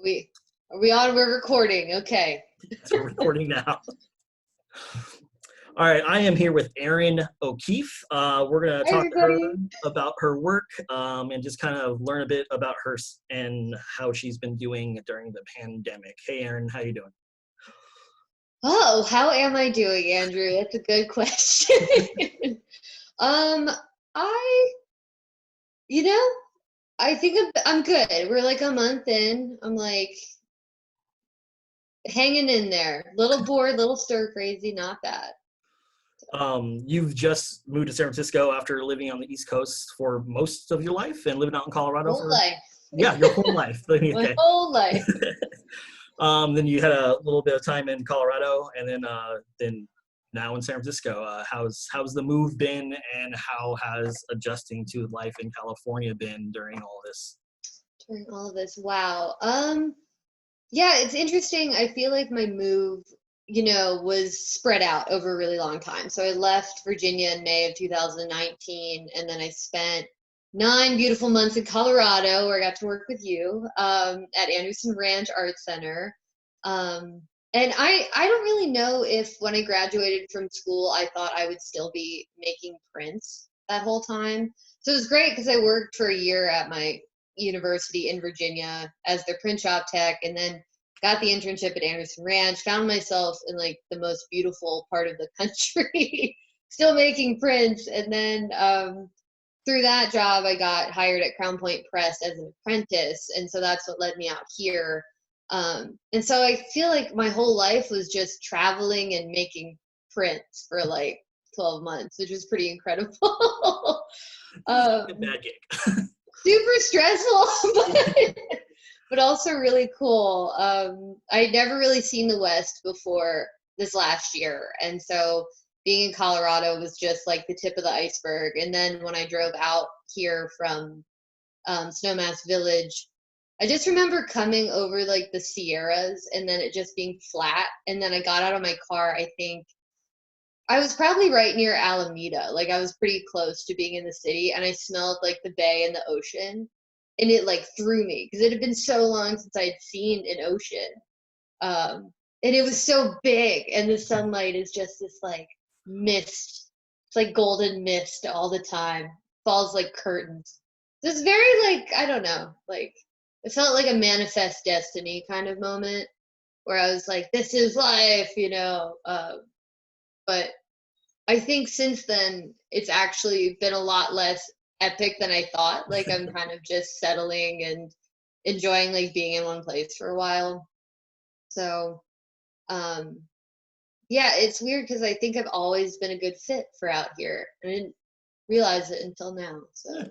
We are we on? We're recording. Okay. So we're recording now. All right, I am here with Erin O'Keefe. We're going to Hi, talk to her everybody. about her work and just kind of learn a bit about her and how she's been doing during the pandemic. Hey, Erin, how you doing? Oh, how am I doing, Andrew? That's a good question. um, I, you know, I think I'm good. We're like a month in. I'm like hanging in there. Little bored, little stir crazy, not bad. You've just moved to San Francisco after living on the East Coast for most of your life and living out in Colorado Whole for, life. yeah, your whole life. My Okay. whole life. Then you had a little bit of time in Colorado, and then now in San Francisco. How's the move been, and how has adjusting to life in California been during all this? During all of this. Wow. Yeah, it's interesting. I feel like my move, was spread out over a really long time. So I left Virginia in May of 2019, and then I spent 9 beautiful months in Colorado, where I got to work with you at Anderson Ranch Art Center. Um, and I don't really know if when I graduated from school, I thought I would still be making prints that whole time. So it was great because I worked for a year at my university in Virginia as their print shop tech, and then got the internship at Anderson Ranch, found myself in like the most beautiful part of the country, still making prints. And then through that job, I got hired at Crown Point Press as an apprentice. And so that's what led me out here. And so I feel like my whole life was just traveling and making prints for like 12 months, which was pretty incredible. A bad gig. Super stressful, but also really cool. I'd never really seen the West before this last year. And so being in Colorado was just like the tip of the iceberg. And then when I drove out here from Snowmass Village, I just remember coming over like the Sierras and then it just being flat. And then I got out of my car, I think I was probably right near Alameda. Like I was pretty close to being in the city, and I smelled like the bay and the ocean, and it like threw me because it had been so long since I'd seen an ocean. And it was so big, and the sunlight is just this like mist. It's like golden mist all the time. Falls like curtains. It's very like I don't know, like it felt like a manifest destiny kind of moment where I was like, this is life. But I think since then, it's actually been a lot less epic than I thought. Like I'm kind of just settling and enjoying like being in one place for a while. So, um, yeah, it's weird because I think I've always been a good fit for out here. I didn't realize it until now. So, Yeah.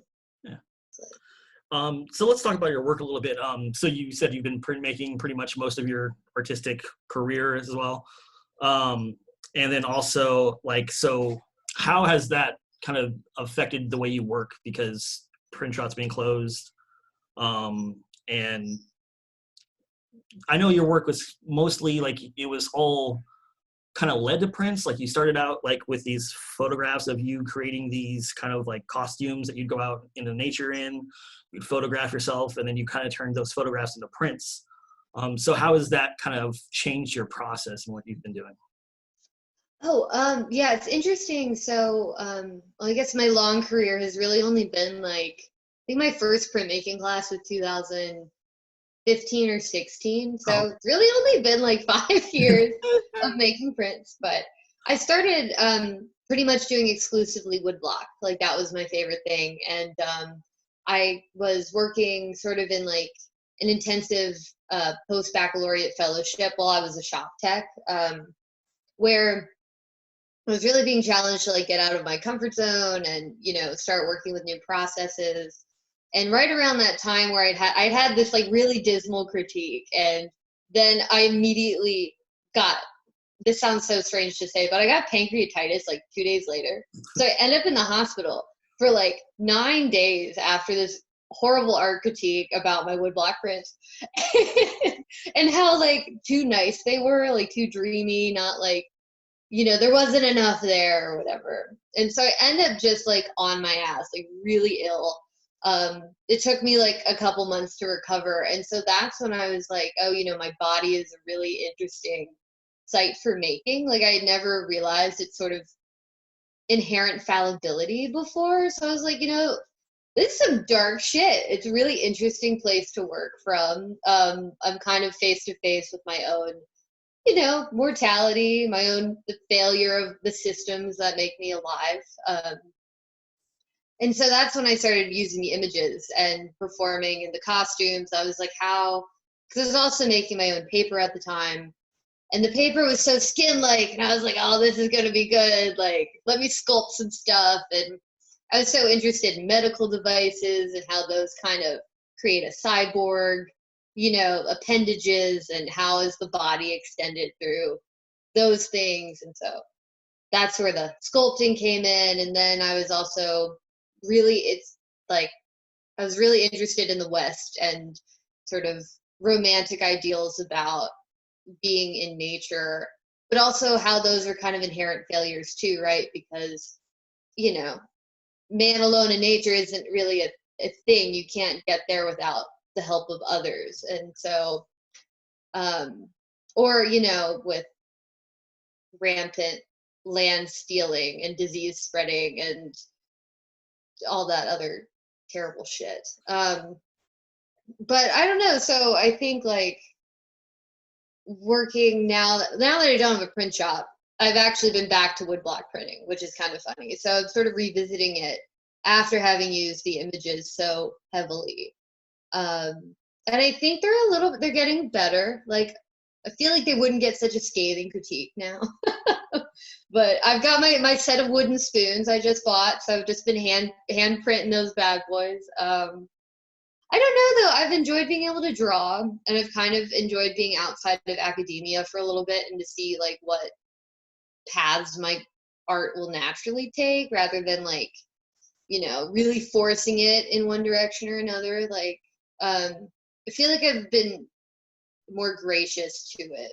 Yeah. it's like, So let's talk about your work a little bit. So you said you've been making pretty much most of your artistic career as well. And then also so how has that kind of affected the way you work because print shops being closed? And I know your work was mostly like it was all kind of led to prints. Like you started out like with these photographs of you creating these kind of like costumes that you'd go out into nature in, you'd photograph yourself, and then you kind of turned those photographs into prints. So how has that kind of changed your process and what you've been doing? oh, yeah, it's interesting. So, well, I guess my long career has really only been like, I think my first printmaking class was 2015 or 16. Oh, So it's really only been like 5 years of making prints. But I started pretty much doing exclusively woodblock. Like that was my favorite thing. And I was working sort of in like an intensive post-baccalaureate fellowship while I was a shop tech, where I was really being challenged to like get out of my comfort zone and start working with new processes. And right around that time where I'd had this like really dismal critique, and then I immediately got, this sounds so strange to say, but I got pancreatitis like 2 days later. So I ended up in the hospital for like 9 days after this horrible art critique about my woodblock prints and how like too nice they were, like too dreamy, not like there wasn't enough there or whatever. And so I end up just like on my ass, like really ill. It took me like a couple months to recover. And so that's when I was like, oh, my body is a really interesting site for making. Like I had never realized its sort of inherent fallibility before. So I was like, this is some dark shit. It's a really interesting place to work from. I'm kind of face to face with my own, mortality, the failure of the systems that make me alive. And so that's when I started using the images and performing in the costumes. I was like, because I was also making my own paper at the time. And the paper was so skin-like, and I was like, oh, this is going to be good. Like, let me sculpt some stuff. And I was so interested in medical devices and how those kind of create a cyborg, appendages, and how is the body extended through those things. And so that's where the sculpting came in. And then I was also I was really interested in the West and sort of romantic ideals about being in nature, but also how those are kind of inherent failures too, right? Because, man alone in nature isn't really a thing. You can't get there without the help of others. And so, or, with rampant land stealing and disease spreading and all that other terrible shit. But I don't know. So I think like working now that I don't have a print shop, I've actually been back to woodblock printing, which is kind of funny. So I'm sort of revisiting it after having used the images so heavily. And I think they're getting better. Like, I feel like they wouldn't get such a scathing critique now. But I've got my set of wooden spoons I just bought, so I've just been hand printing those bad boys. I don't know though. I've enjoyed being able to draw, and I've kind of enjoyed being outside of academia for a little bit and to see like what paths my art will naturally take, rather than like, really forcing it in one direction or another. Like, I feel like I've been more gracious to it.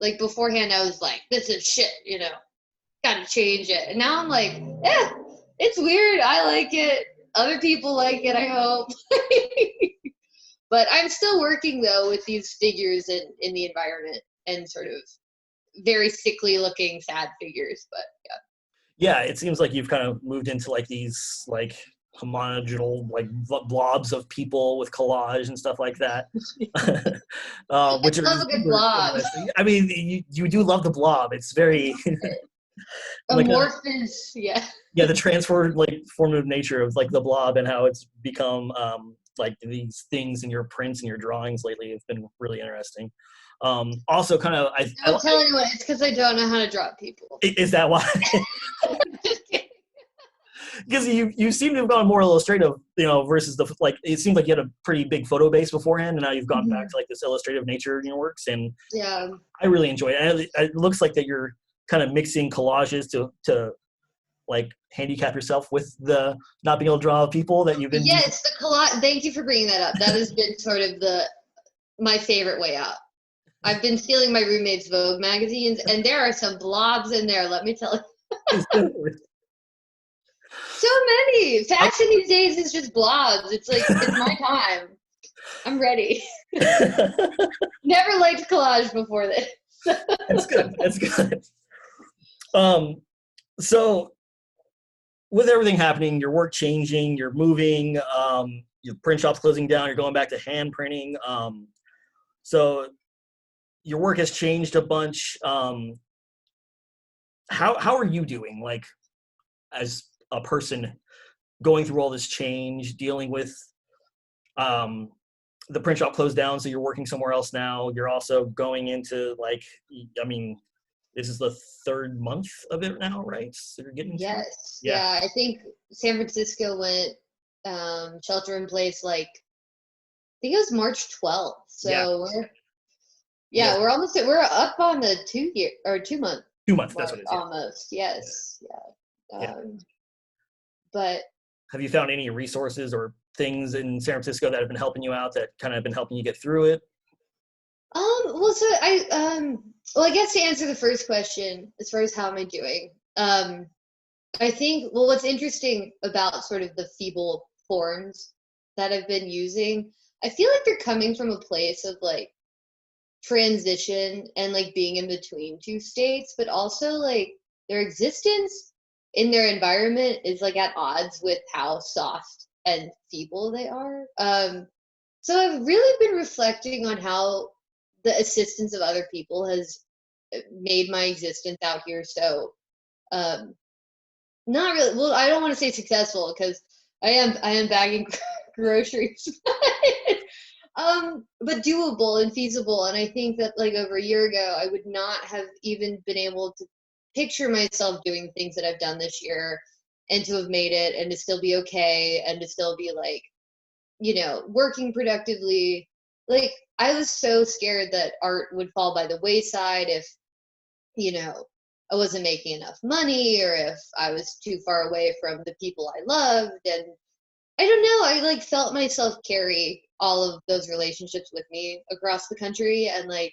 Like beforehand, I was like, "This is shit," gotta change it. And now I'm like, it's weird. I like it. Other people like it, I hope. But I'm still working though with these figures in the environment, and sort of very sickly looking sad figures. But Yeah, it seems like you've kind of moved into like these like homogenal like blobs of people with collage and stuff like that. Which I are love a good super blob. interesting. I mean, you do love the blob. It's very like Amorphous, yeah. yeah, the transformative nature of like the blob and how it's become like these things in your prints and your drawings lately. It's been really interesting. Also, kind of, Don't tell anyone. It's because I don't know how to draw people. is that why? Just kidding. Because you seem to have gone more illustrative, versus the like. It seems like you had a pretty big photo base beforehand, and now you've gone back to like this illustrative nature in your works, and Yeah. I really enjoy it. And it looks like that you're kind of mixing collages to like handicap yourself with the not being able to draw people that you've been. Yes, the collage. Thank you for bringing that up. That has been sort of my favorite way out. I've been stealing my roommate's Vogue magazines, and there are some blobs in there. Let me tell you. So many. Fashion these days is just blobs. It's like, it's my time. I'm ready. Never liked collage before this. That's good. That's good. So with everything happening, your work changing, you're moving, your print shop's closing down, you're going back to hand printing. So your work has changed a bunch. How are you doing, like, as a person going through all this change, dealing with the print shop closed down, so you're working somewhere else now. You're also going into like, I mean, this is the third month of it now, right? So you're getting Yes. Yeah. I think San Francisco went shelter in place like, I think it was March 12th. So we're up on the 2 year or 2 month 2 months. mark, That's what it is. almost. Yes. Yeah. But have you found any resources or things in San Francisco that have been helping you out, that kind of been helping you get through it? well, so I guess to answer the first question, as far as how am I doing, I think, well, what's interesting about sort of the feeble forms that I've been using, I feel like they're coming from a place of like transition and like being in between two states, but also like their existence in their environment is like at odds with how soft and feeble they are. So I've really been reflecting on how the assistance of other people has made my existence out here so um not really, well, I don't want to say successful because I am bagging groceries. But doable and feasible. And I think that like over a year ago, I would not have even been able to picture myself doing the things that I've done this year and to have made it and to still be okay and to still be like, working productively. Like I was so scared that art would fall by the wayside if, you know, I wasn't making enough money or if I was too far away from the people I loved. And I don't know. I like felt myself carry all of those relationships with me across the country, and like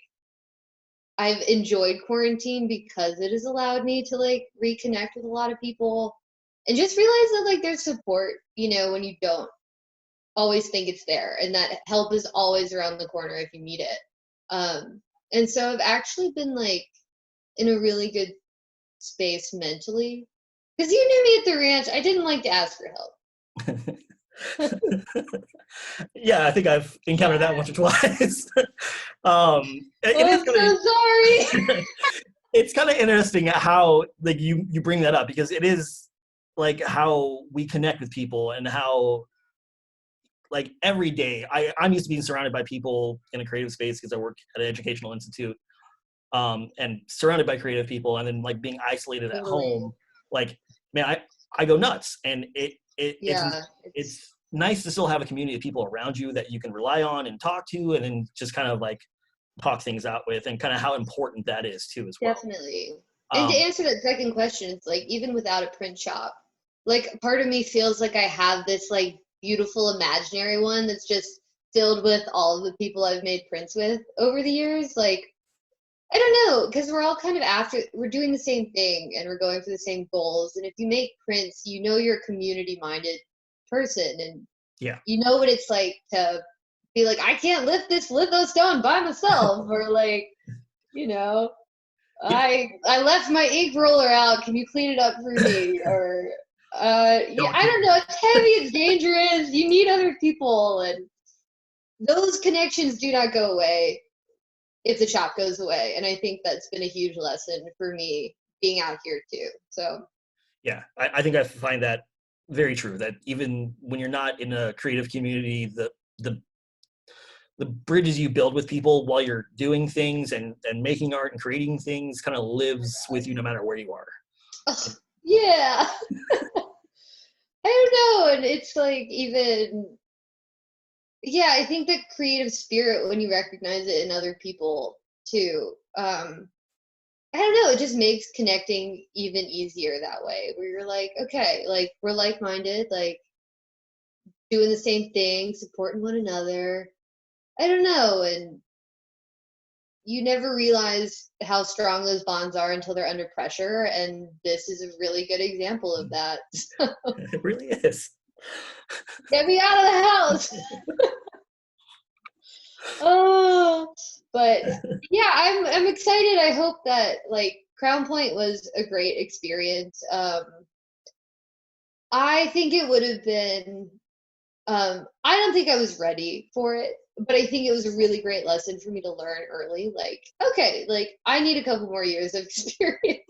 I've enjoyed quarantine because it has allowed me to like reconnect with a lot of people and just realize that like there's support, when you don't always think it's there, and that help is always around the corner if you need it. And so I've actually been like in a really good space mentally because you knew me at the ranch. I didn't like to ask for help. Yeah, I think I've encountered that once or twice. It Oh, is I'm kind so sorry. of it's kind of interesting how like you bring that up, because it is like how we connect with people and how like every day I'm used to being surrounded by people in a creative space because I work at an educational institute, and surrounded by creative people, and then like being isolated at Totally. home, like man, I go nuts. And Yeah, it's nice to still have a community of people around you that you can rely on and talk to, and then just kind of like talk things out with, and kind of how important that is too as well. definitely. And to um answer that second question, it's like even without a print shop, like part of me feels like I have this like beautiful imaginary one that's just filled with all of the people I've made prints with over the years. Like, I don't know, because we're all kind of we're doing the same thing and we're going for the same goals. And if you make prints, you're a community minded person, and yeah. you know what it's like to be like, I can't lift this lithostone by myself, or like, you know, Yeah. I left my ink roller out. Can you clean it up for me? Or yeah, Don't I keep don't know. It's heavy. It's dangerous. You need other people, and those connections do not go away if the shop goes away. And I think that's been a huge lesson for me being out here too. So Yeah, I think I find that very true, that even when you're not in a creative community, the the bridges you build with people while you're doing things and making art and creating things kind of lives with you no matter where you are. ugh, yeah, I don't know. And it's like even yeah, I think that creative spirit when you recognize it in other people too. I don't know, it just makes connecting even easier that way, where you're like, okay, like we're like minded, like doing the same thing, supporting one another. I don't know. And you never realize how strong those bonds are until they're under pressure. And this is a really good example of that. It really is. Get me out of the house. Oh, but yeah, I'm excited. I hope that like Crown Point was a great experience. I think it would have been I don't think I was ready for it, but I think it was a really great lesson for me to learn early. Like, okay, like I need a couple more years of experience,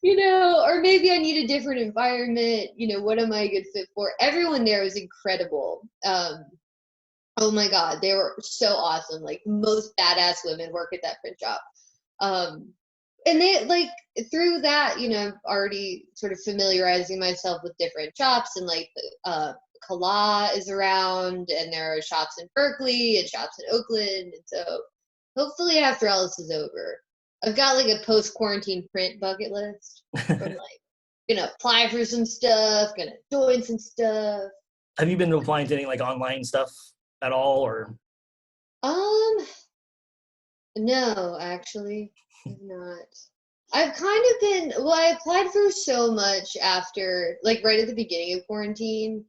or maybe I need a different environment. What am I a good fit for? Everyone there was incredible. Oh my God, they were so awesome. Like most badass women work at that print shop. Um, and they like through that, already sort of familiarizing myself with different shops, and like Kala is around, and there are shops in Berkeley and shops in Oakland. And so hopefully after all this is over, I've got like a post quarantine print bucket list from like gonna apply for some stuff, gonna join some stuff. Have you been applying to any like online stuff at all, or? Um, no, actually, I've not. I've kind of been, well, I applied for so much after, like right at the beginning of quarantine.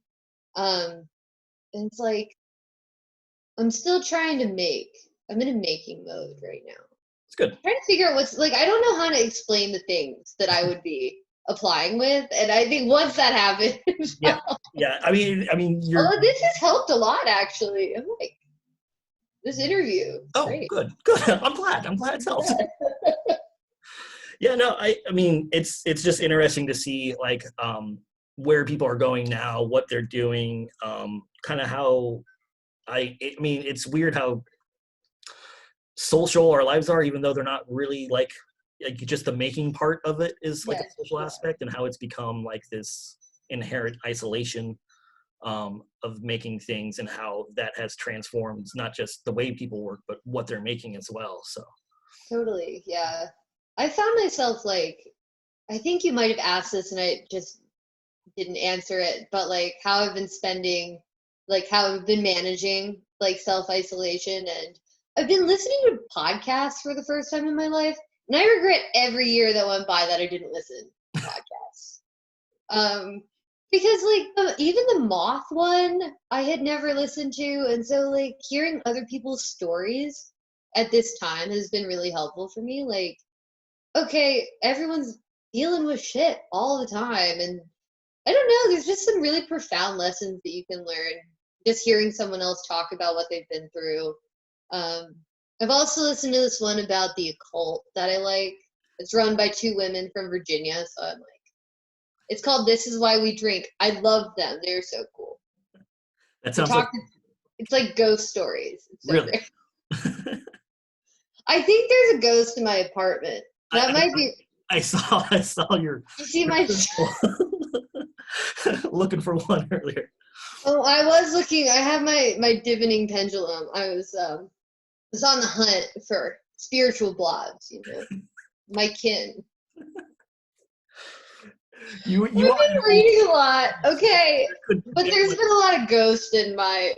Um, And it's like, I'm still trying to make. I'm in a making mode right now. It's good. Trying to figure out what's like. I don't know how to explain the things that I would be applying with, and I think once that happens, Yeah, yeah. I mean, you're. oh, this has helped a lot actually. I'm like, this interview. Oh, Great. good, good. I'm glad. I'm glad it's helped. Yeah, no, I mean, it's just interesting to see like where people are going now, what they're doing, kind of how I mean, it's weird how social our lives are, even though they're not really like just the making part of it is like a Yes. social aspect, and how it's become like this inherent isolation of making things, and how that has transformed not just the way people work, but what they're making as well. So Totally. Yeah. I found myself like, I think you might have asked this and I just didn't answer it, but like how I've been spending, like how I've been managing like self isolation. And I've been listening to podcasts for the first time in my life. And I regret every year that went by that I didn't listen to podcasts. Um, because like even the moth one I had never listened to. And so like hearing other people's stories at this time has been really helpful for me. Like, okay, everyone's dealing with shit all the time. And I don't know, there's just some really profound lessons that you can learn just hearing someone else talk about what they've been through. Um, I've also listened to this one about the occult that I like. It's run by two women from Virginia, so I'm like, it's called This Is Why We Drink. I love them. They're so cool. that They sounds like talk, it's like ghost stories. It's so really. great. I think there's a ghost in my apartment. That I, might be. I saw your You see my. looking for one earlier. Oh, I was looking. I have my divining pendulum. I was on the hunt for spiritual blogs. You know, my kin. You I've been reading a lot. Okay, could but get there's one. been a lot of ghosts in my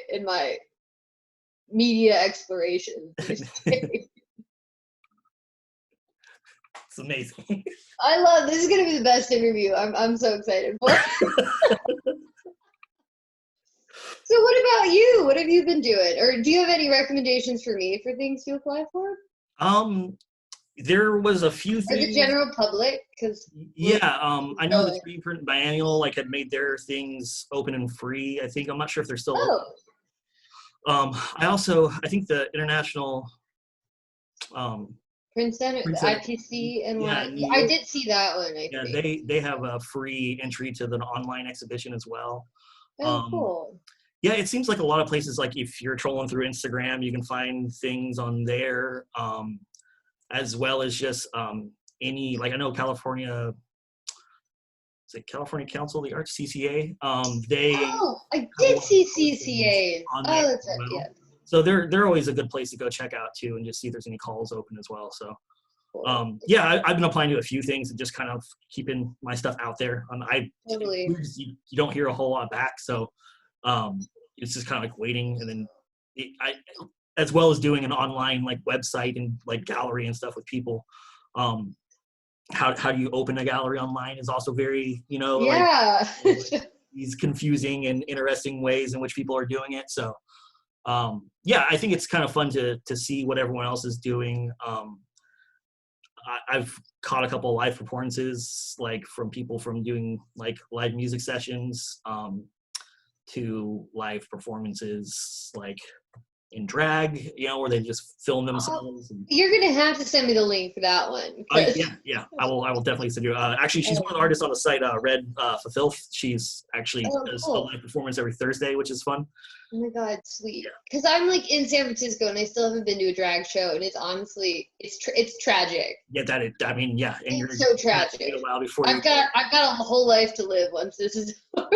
media exploration these days. It's amazing. I love this. Is gonna be the best interview. I'm so excited for. So what about you? What have you been doing? Or do you have any recommendations for me for things to apply for? um there was a few Or the things. general public? Because we're Yeah, I know the going. Tree Print Biennial like had made their things open and free. I think I'm not sure if they're still open. Oh, I think the international um Prince Center, Print the Center, IPC and yeah, what? in Yeah, New I York. did see that one, I Yeah, think. they have a free entry to the online exhibition as well. Oh, Um, cool. yeah, it seems like a lot of places, like if you're trolling through Instagram, you can find things on there, as well as just any, like I know California, is it California Council of the Arts, CCA? They Oh, I have a did lot of see postings CCAs. on there Oh, as that's it. Yeah, well. So they're always a good place to go check out too, and just see if there's any calls open as well. So cool. yeah, I've been applying to a few things and just kind of keeping my stuff out there. Totally. You don't hear a whole lot back, so it's just kind of like waiting, and then I, as well as doing an online like website and like gallery and stuff with people. Um, how do you open a gallery online is also very Yeah. these confusing and interesting ways in which people are doing it. So yeah, I think it's kind of fun to see what everyone else is doing. I've caught a couple of live performances, like from people from doing like live music sessions to live performances like in drag, where they just film Oh, themselves. And, you're gonna have to send me the link for that one. yeah, I will definitely send you. Actually, she's one of the artists on the site, Red Fulfill. She's actually Oh, does a cool. live performance every Thursday, which is fun. Oh my God, sweet. Yeah, Because I'm like in San Francisco and I still haven't been to a drag show, and it's honestly, it's tragic. yeah, I mean, yeah, and It's so tragic. wait a while before I've got a whole life to live once this is over.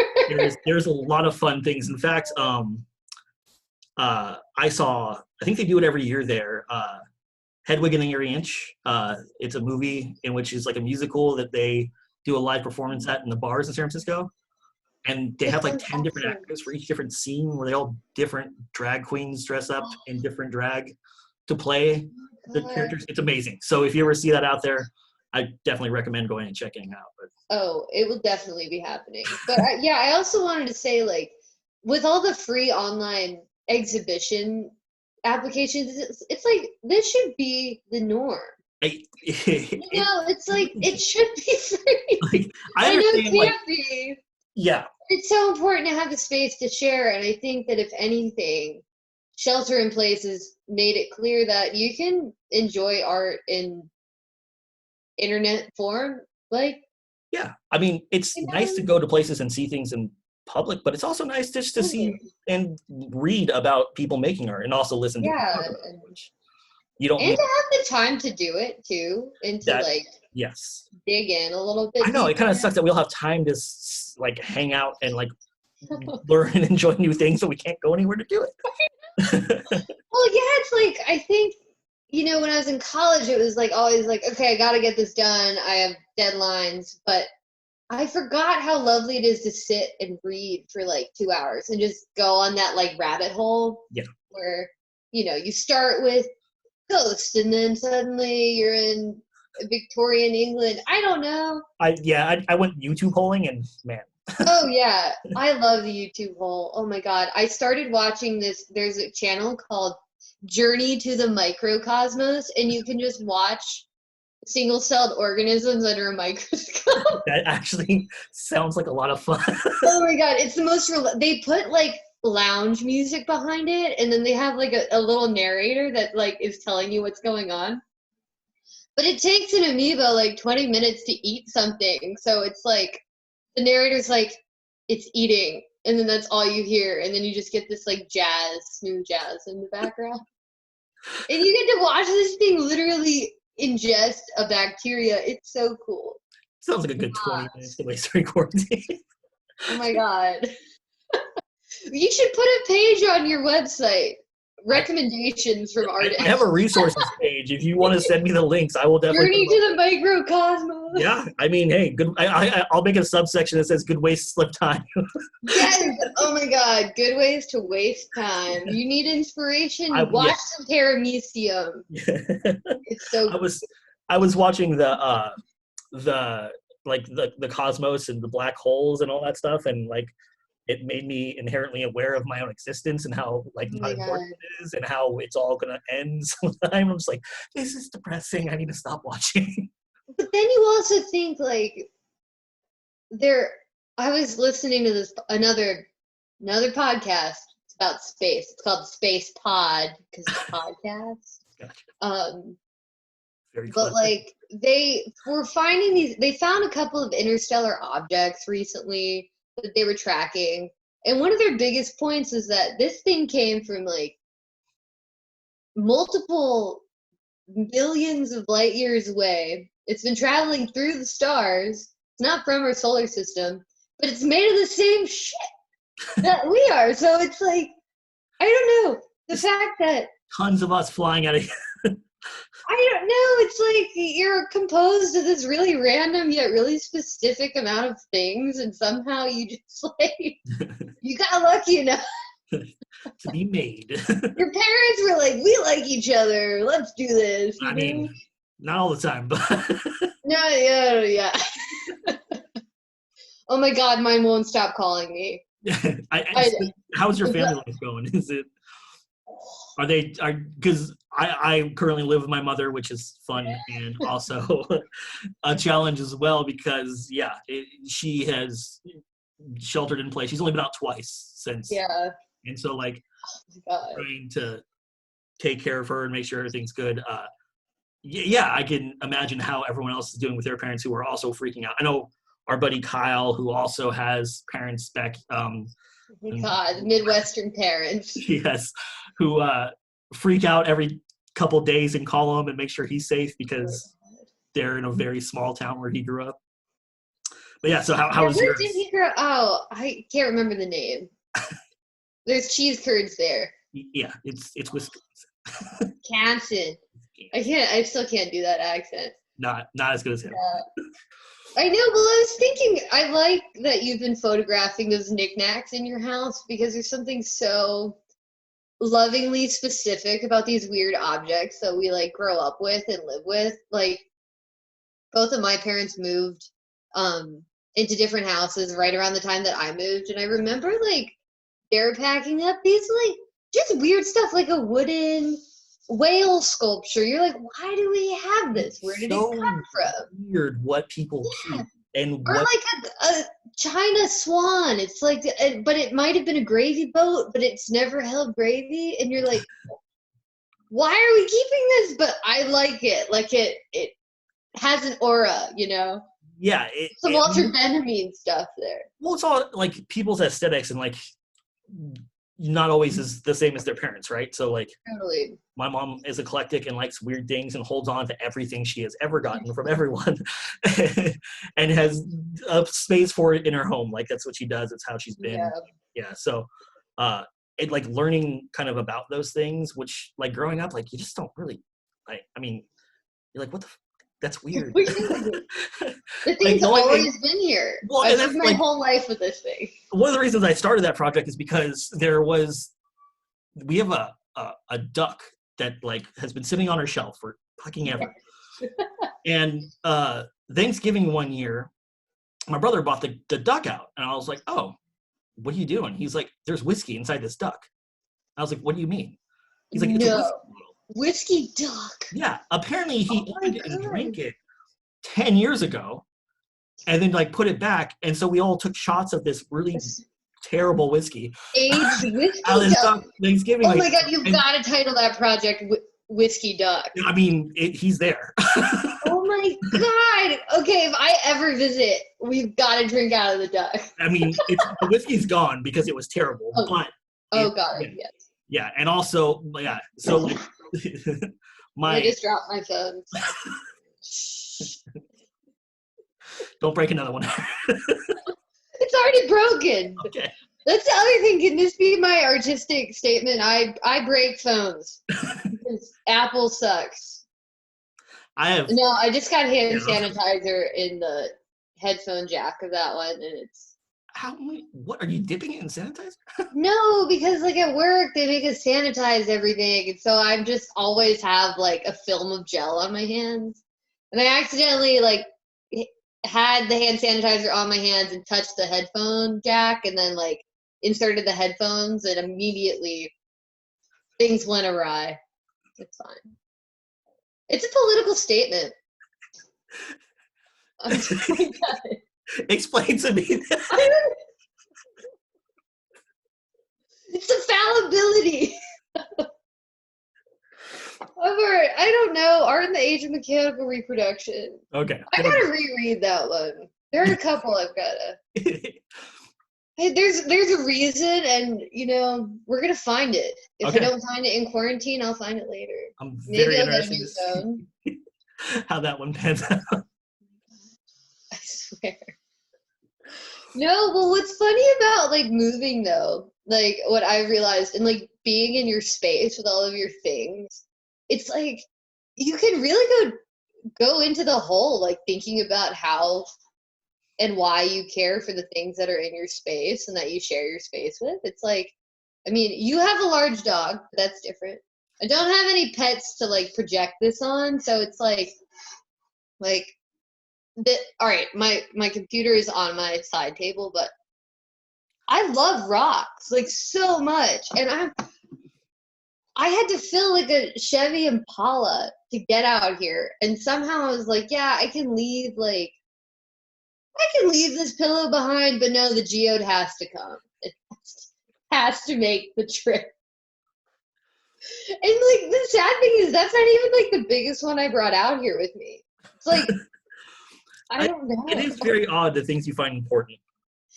there's a lot of fun things. In fact, I think they do it every year there. Hedwig and the Erie Inch. It's a movie in which is like a musical that they do a live performance at in the bars in San Francisco. And they That have like sounds 10 different awesome. actors for each different scene, where they all different drag queens dress up in different drag to play the God. characters. It's amazing. So if you ever see that out there, I definitely recommend going and checking it out. But Oh, it will definitely be happening. But yeah, I also wanted to say like with all the free online exhibition applications, it's like this should be the norm. It's like it should be free. Like, I I know it understand, like, can't be. yeah, It's so important to have the space to share, and I think that if anything, shelter in place has made it clear that you can enjoy art in internet form. Like, yeah. I mean, it's you nice to know, go to places and see things in public, but it's also nice just to see totally. and read about people making art and also listen to people Yeah, talk about it, which you don't and need to have the time to do it too, and to that. like Yes. dig in a little I bit know it kind of deeper. sucks that we all have time to like hang out and like learn and enjoy new things, so we can't go anywhere to do it. Well, yeah, it's like I think, when I was in college, it was like always like, okay, I got to get this done. I have deadlines, but I forgot how lovely it is to sit and read for like 2 hours and just go on that like rabbit hole Yeah. where, you start with ghosts and then suddenly you're in Victorian England. I don't know. I went YouTube holing, and man, Oh yeah, I love the YouTube hole. Oh my God. I started watching this. There's a channel called Journey to the Microcosmos, and you can just watch single-celled organisms under a microscope. that actually sounds like a lot of fun. Oh my God, it's the most they put like lounge music behind it, and then they have like a little narrator that like is telling you what's going on. But it takes an amoeba like 20 minutes to eat something. So it's like the narrator's like, it's eating, and then that's all you hear, and then you just get this like smooth jazz in the background. And you get to watch this thing literally ingest a bacteria. It's so cool. Sounds like a good 20 minutes to waste during quarantine. Oh my God. You should put a page on your website. Recommendations from I have artists. a resources page. If you want to send me the links, I will definitely. Journey to the Microcosmos. Yeah, I mean, hey, good. I'll make a subsection that says "Good waste slip time." Yes. Oh my God. Good ways to waste time. You need inspiration? Yeah. Watch some Paramecium. It's so I cool. was watching the like the cosmos and the black holes and all that stuff, and like it made me inherently aware of my own existence and how like Oh not my God. important it is and how it's all gonna end sometime. I'm just like, this is depressing. I need to stop watching. But then you also think like there I was listening to this another podcast. It's about space. It's called Space Pod because it's a podcast. Gotcha. Very But clever. like they were finding they found a couple of interstellar objects recently that they were tracking. And one of their biggest points is that this thing came from like multiple billions of light years away. It's been traveling through the stars. It's not from our solar system, but it's made of the same shit that we are. So it's like, I don't know. The fact that Tons of us flying out of I don't know. It's like you're composed of this really random yet really specific amount of things, and somehow you just like you got lucky enough. to be made. Your parents were like, "We like each other. Let's do this." I mean, not all the time, but No, yeah. Oh my God, mine won't stop calling me. how's your family life going? Is it? Because I currently live with my mother, which is fun and also a challenge as well because she has sheltered in place. She's only been out twice since. Yeah. And so like God. trying to take care of her and make sure everything's good. I can imagine how everyone else is doing with their parents who are also freaking out. I know our buddy Kyle, who also has parents back. Oh my God, Midwestern parents. Yes, who freak out every couple days and call him and make sure he's safe because they're in a very small town where he grew up. But yeah, so how was where yours? did he grow? Oh, I can't remember the name. There's cheese curds there. Yeah, it's Wisconsin. Wisconsin. I still can't do that accent. Not as good as him. I know, but I was thinking, I like that you've been photographing those knickknacks in your house because there's something so lovingly specific about these weird objects that we like grow up with and live with. Like both of my parents moved into different houses right around the time that I moved, and I remember like they're packing up these like just weird stuff, like a wooden whale sculpture. You're like, why do we have this? Where did it So come from? weird what people Yeah. keep and Or what. like a China swan. It's like, but it might have been a gravy boat, but it's never held gravy. And you're like, why are we keeping this? But I like it. Like it has an aura, you know? Yeah, Some Walter Benjamin stuff there. well, it's all like people's aesthetics and like not always is the same as their parents, right? So like Totally. my mom is eclectic and likes weird things and holds on to everything she has ever gotten from everyone and has a space for it in her home. Like that's what she does. It's how she's been. Yeah. Yeah. So it like learning kind of about those things, which like growing up, like you just don't really like, I mean, you're like, what the that's weird. The thing's like, always been here. Well, I've and lived that's my like whole life with this thing. one of the reasons I started that project is because we have a duck that like has been sitting on our shelf for fucking ever. And Thanksgiving one year, my brother bought the duck out, and I was like, "Oh, what are you doing?" He's like, "There's whiskey inside this duck." I was like, "What do you mean?" He's like, "It's a whiskey bottle." Whiskey duck. Yeah, apparently he opened it and God. drank it 10 years ago, and then like put it back, and so we all took shots of this really terrible whiskey. Aged whiskey duck. Thanksgiving. Oh my God, you've got to title that project Whiskey Duck. I mean, he's there. Oh my God. Okay, if I ever visit, we've got to drink out of the duck. I mean, the whiskey's gone because it was terrible, but. Got it, yes. Yeah, and also, yeah, so like, I just dropped my phone. Don't break another one. It's already broken. Okay. That's the other thing. Can this be my artistic statement? I break phones. Because Apple sucks. No, I just got hand sanitizer in the headphone jack of that one, and it's. What are you dipping it in sanitizer? No, because like at work they make us sanitize everything, and so I just always have like a film of gel on my hands, and I accidentally like had the hand sanitizer on my hands and touched the headphone jack, and then like inserted the headphones, and immediately things went awry. It's fine. It's a political statement. I'm sorry, Explain to me. It's a fallibility. I don't know. Art in the Age of Mechanical Reproduction. Okay. I gotta reread that one. There are a couple I've gotta. Hey, there's a reason, and you know we're gonna find it. If I don't find it in quarantine, I'll find it later. I'm very interested to see how that one pans out. I swear. No, well, what's funny about like moving though, like what I realized, and like being in your space with all of your things, it's like you can really go into the whole, like thinking about how and why you care for the things that are in your space and that you share your space with. It's like, I mean, you have a large dog, but that's different. I don't have any pets to like project this on, so it's like all right, my computer is on my side table, but I love rocks like so much, and I had to fill like a Chevy Impala to get out here, and somehow I was like, yeah, I can leave this pillow behind, but no, the geode has to come. It has to make the trip. And like the sad thing is that's not even like the biggest one I brought out here with me. It's like I don't know. It is very odd the things you find important.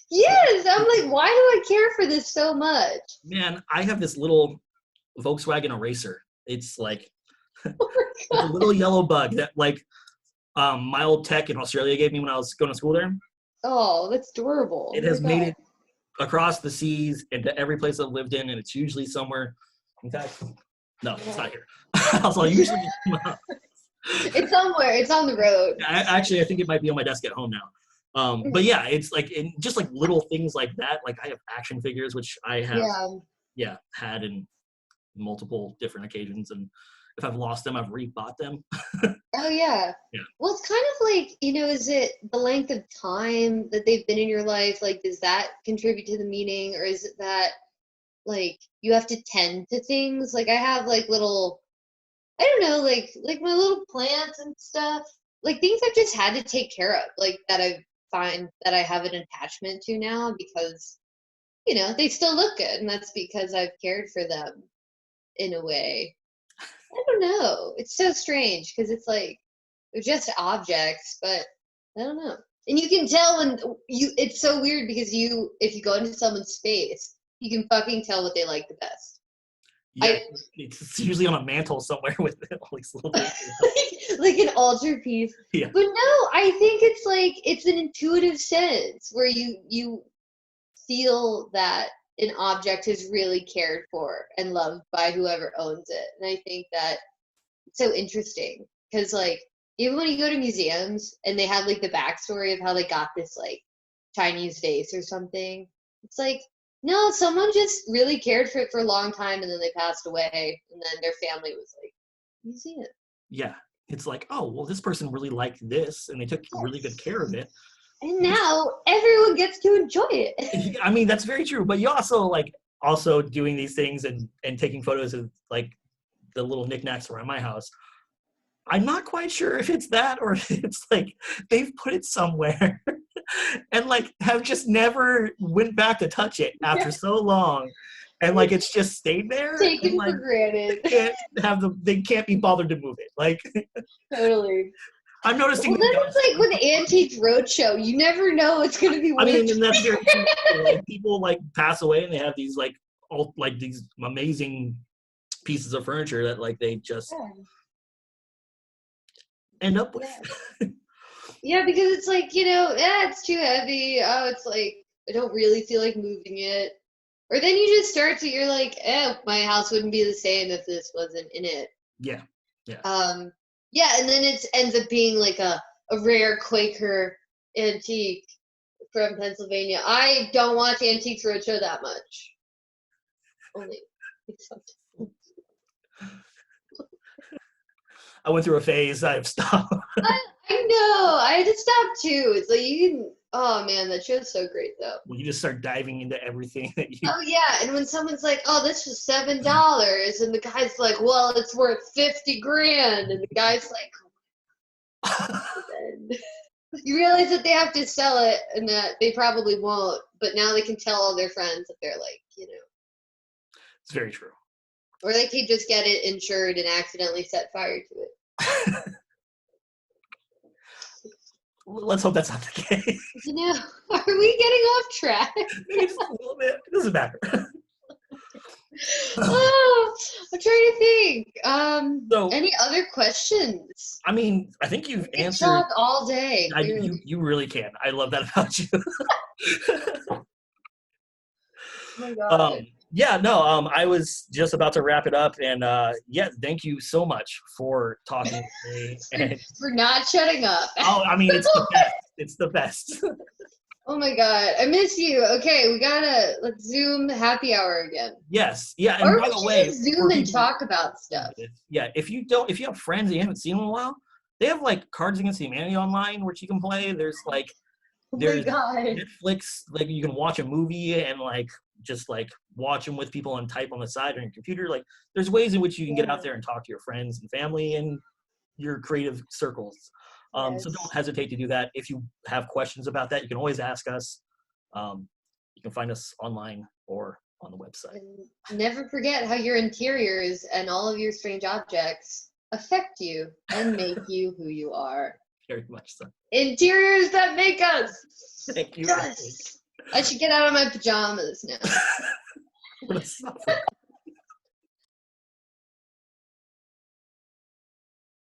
Yes, I'm like, why do I care for this so much? Man, I have this little Volkswagen Eraser. It's like it's a little yellow bug that like my old tech in Australia gave me when I was going to school there. Oh, that's adorable. It has made it across the seas into every place I've lived in, and it's usually somewhere. In fact, no, it's not here. Also, usually it's somewhere. It's on the road. I think it might be on my desk at home now. But yeah, it's like just like little things like that. Like I have action figures, which I have had in multiple different occasions, and if I've lost them, I've rebought them. Oh yeah. Well, it's kind of like, you know, is it the length of time that they've been in your life? Like, does that contribute to the meaning, or is it that like you have to tend to things. Like I have like little, I don't know, like my little plants and stuff, like things I've just had to take care of, like that I find that I have an attachment to now because, you know, they still look good, and that's because I've cared for them in a way. I don't know. It's so strange because it's like they're just objects, but I don't know. And you can tell when you. It's so weird because if you go into someone's space, you can fucking tell what they like the best. Yeah, it's usually on a mantle somewhere with all these little things. Like an altarpiece. Yeah. But no, I think it's like it's an intuitive sense where you feel that an object is really cared for and loved by whoever owns it. And I think that it's so interesting because like even when you go to museums and they have like the backstory of how they got this like Chinese vase or something, it's like no, someone just really cared for it for a long time and then they passed away and then their family was like, museum. Yeah. It's like, oh, well, this person really liked this and they took really good care of it. And now everyone gets to enjoy it. I mean, that's very true. But you also doing these things and taking photos of like the little knickknacks around my house. I'm not quite sure if it's that or if it's like they've put it somewhere and like have just never went back to touch it after so long. And like it's just stayed there. Taken and, like, for granted. They can't be bothered to move it. Like Totally. I'm noticing. Well, then it's like with Antiques Roadshow. You never know what's going to be. I mean, and that's very true. Like, people like pass away and they have these like these amazing pieces of furniture that like they just end up with. Yeah, because it's like, you know, it's too heavy. Oh, it's like I don't really feel like moving it. Or then you just start to, you're like, my house wouldn't be the same if this wasn't in it. Yeah. Yeah, and then it ends up being like a rare Quaker antique from Pennsylvania. I don't watch Antiques Roadshow that much. Only sometimes. I went through a phase. I've stopped. I know. I had to stop too. It's like you can. Oh man, that show's so great though. Well, you just start diving into everything that you. Oh yeah, and when someone's like, "Oh, this was $7," and the guy's like, "Well, it's worth 50 grand," and the guy's like, you realize that they have to sell it, and that they probably won't. But now they can tell all their friends that they're like, you know. It's very true. Or they could just get it insured and accidentally set fire to it. Let's hope that's not the case. You know, are we getting off track? Maybe just a little bit. It doesn't matter. Oh, I'm trying to think. So, any other questions? I mean, I think you've answered talk all day. You really can. I love that about you. Oh my God. Yeah, no, I was just about to wrap it up, and yeah, thank you so much for talking to me. And, for not shutting up. Oh, I mean, it's the best. It's the best. Oh my God, I miss you. Okay, let's Zoom happy hour again. Yes, yeah, and or by the way, Zoom and talk about stuff. Yeah, if you have friends that you haven't seen in a while, they have like Cards Against Humanity online, which you can play. There's like, there's Netflix, like you can watch a movie and like just like watch them with people and type on the side on your computer. Like there's ways in which you can get out there and talk to your friends and family and your creative circles. So don't hesitate to do that. If you have questions about that, you can always ask us. You can find us online or on the website. And never forget how your interiors and all of your strange objects affect you and make you who you are. Very much so. Interiors that make us. Thank you. Yes. I should get out of my pajamas now. We're gonna stop.